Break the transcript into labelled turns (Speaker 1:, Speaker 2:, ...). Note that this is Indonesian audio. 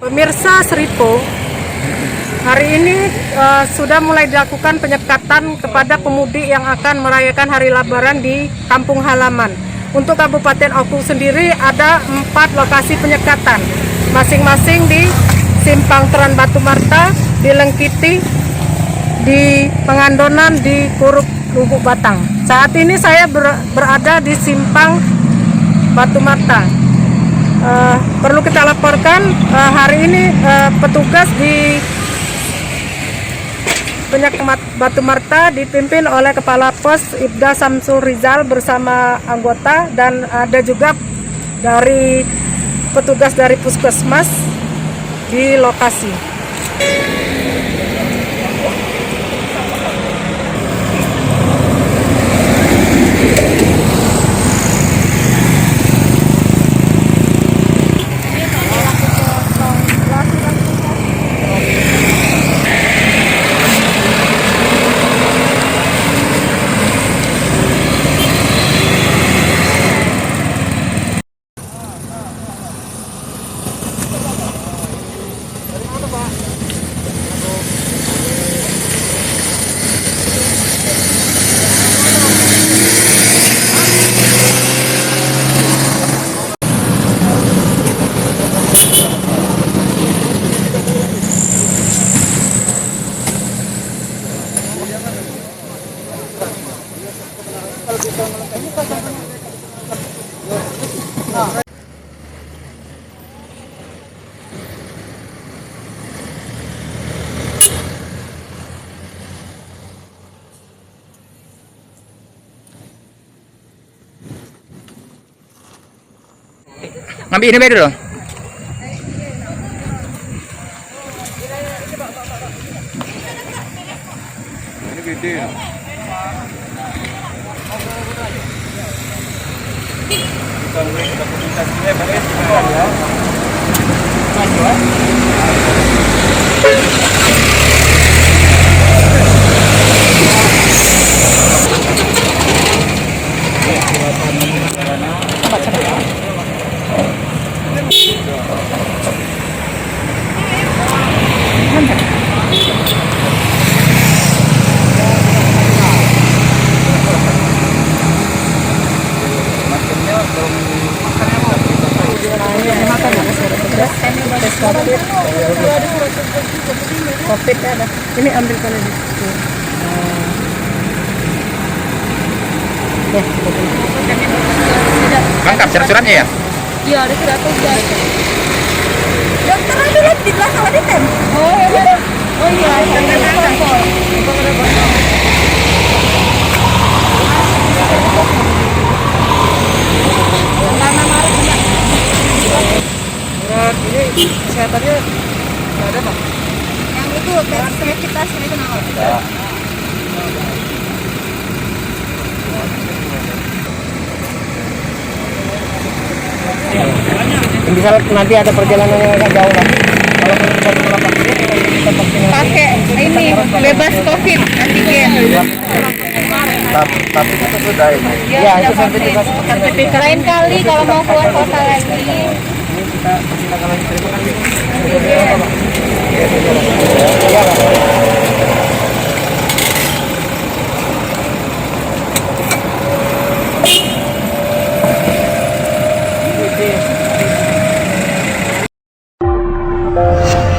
Speaker 1: Pemirsa Seripo, hari ini sudah mulai dilakukan penyekatan kepada pemudik yang akan merayakan Hari Lebaran di kampung halaman. Untuk Kabupaten Oku sendiri ada 4 lokasi penyekatan, masing-masing di Simpang Teran Batu Marta, di Lengkiti, di Pengandonan, di Kuruk Lubuk Batang. Saat ini saya berada di Simpang Batu Marta. Perlu kita laporkan hari ini petugas di Penyekatan Batu Marta dipimpin oleh Kepala Pos Ibda Samsul Rizal bersama anggota, dan ada juga dari petugas dari Puskesmas di lokasi.
Speaker 2: Ngambil ini beda dong. Ini gede ya.
Speaker 1: Covid ada. Ini ambilkan di situ.
Speaker 2: Lengkap surat-suratnya ya?
Speaker 1: Iya, ada surat tugas. Dokter aja lihat di belakang ada tem. Oh iya. Oh iya, ada botol. Ini kesehatannya nggak ada, Pak? Yang itu tes kita sini kenal. Misal nanti ada perjalanan yang agak jauh lah. Kalau pakai ini bebas COVID antigen.
Speaker 2: Tapi itu sudah ini.
Speaker 1: Ya, itu sertifikat. Lain kali kalau mau keluar kota lagi.
Speaker 2: Kita kalau terima kasih.
Speaker 1: Iya.